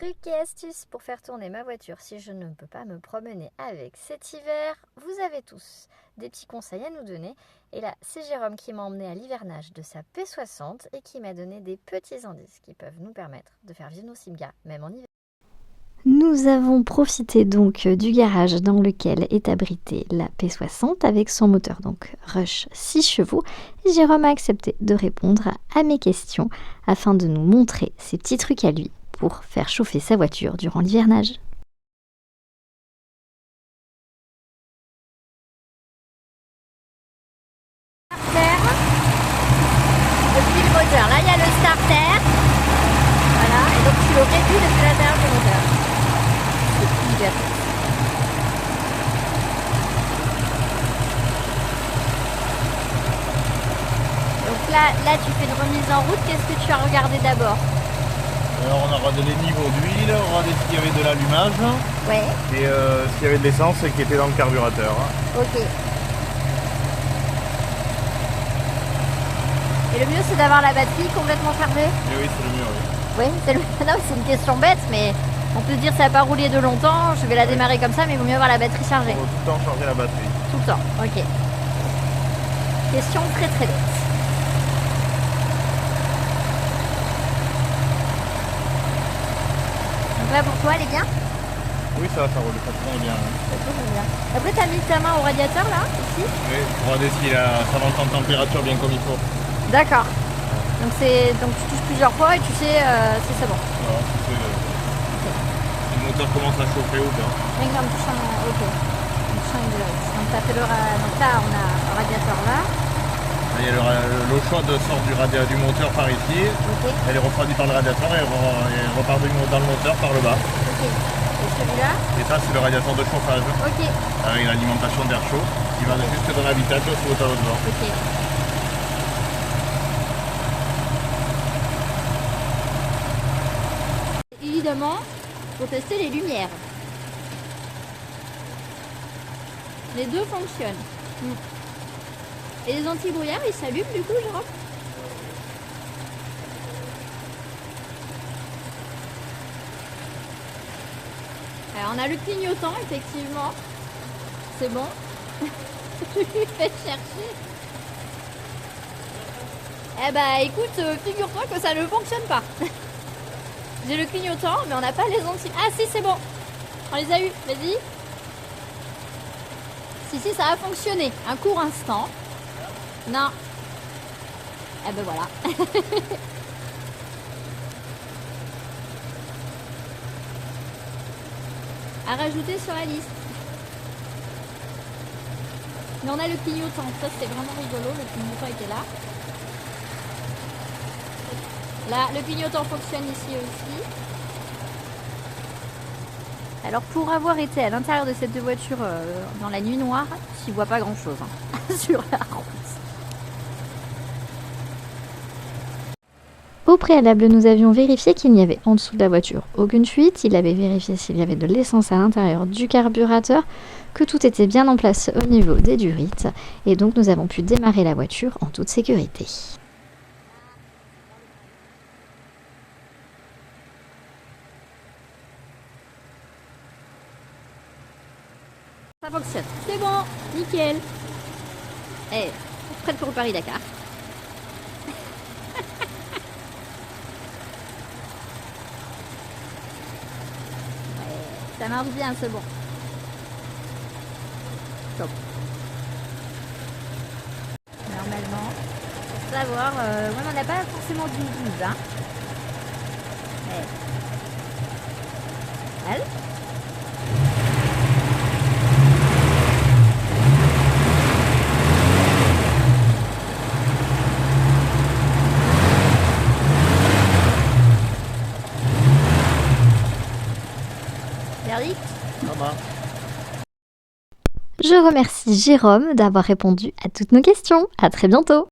Trucs et astuces pour faire tourner ma voiture si je ne peux pas me promener avec cet hiver. Vous avez tous des petits conseils à nous donner. Et là, c'est Jérôme qui m'a emmené à l'hivernage de sa P60 et qui m'a donné des petits indices qui peuvent nous permettre de faire vivre nos Simca, même en hiver. Nous avons profité donc du garage dans lequel est abritée la P60 avec son moteur donc Rush 6 chevaux. Et Jérôme a accepté de répondre à mes questions afin de nous montrer ses petits trucs à lui pour faire chauffer sa voiture durant l'hivernage. Depuis le moteur, là il y a le starter. Voilà, et donc tu le réduis depuis l'intérieur du moteur. Donc là tu fais une remise en route, qu'est-ce que tu as regardé d'abord? Alors on a regardé les niveaux d'huile, on a regardé s'il y avait de l'allumage, Ouais. et s'il y avait de l'essence qui était dans le carburateur. Ok. Et le mieux c'est d'avoir la batterie complètement chargée? Et oui, c'est le mieux, oui. Oui, c'est non, c'est une question bête, mais on peut se dire ça n'a pas roulé de longtemps, je vais la démarrer comme ça, mais il vaut mieux avoir la batterie chargée. Il faut tout le temps charger la batterie. Tout le temps, ok. Question très très bête. Donc là pour toi elle est bien? Oui, ça roule pas très bien. Ça tourne bien. Après t'as mis ta main au radiateur là, ici? Oui, pour regarder si ça monte en température bien comme il faut. D'accord. Donc tu touches plusieurs fois et tu sais si c'est bon. Voilà, si le moteur commence à chauffer ou bien. Rien qu'en touchant, ok. En touchant une direction. Donc ça fait donc là on a un radiateur là. Là, il y a l'eau chaude sort du moteur par ici. Ok. Elle est refroidie par le radiateur et elle repart dans le moteur par le bas. Ok. Et celui-là? Et ça, c'est le radiateur de chauffage. Ok. Avec l'alimentation d'air chaud qui va jusque dans l'habitacle sous le tableau de bord. Ok. Évidemment, pour tester les lumières. Les deux fonctionnent. Et les anti-brouillard, ils s'allument du coup, Jérôme? Alors on a le clignotant, effectivement. C'est bon. Je lui fais chercher. Eh bah écoute, figure-toi que ça ne fonctionne pas. J'ai le clignotant, mais on n'a pas les anti... Ah si, c'est bon. On les a eu, vas-y. Si, ça a fonctionné. Un court instant. Non. Eh ben voilà. À rajouter sur la liste. Mais on a le clignotant. Ça, c'est vraiment rigolo. Le clignotant était là. Là, le clignotant fonctionne ici aussi. Alors, pour avoir été à l'intérieur de cette voiture dans la nuit noire, tu vois pas grand chose sur la route. Au préalable, nous avions vérifié qu'il n'y avait en dessous de la voiture aucune fuite. Il avait vérifié s'il y avait de l'essence à l'intérieur du carburateur, que tout était bien en place au niveau des durites. Et donc, nous avons pu démarrer la voiture en toute sécurité. Ça fonctionne. C'est bon, nickel. Eh, prête pour Paris-Dakar. Ça marche bien, c'est bon. Top. Normalement, pour savoir, on n'a pas forcément du 12, hein. Elle. Verdict? Je remercie Jérôme d'avoir répondu à toutes nos questions. À très bientôt.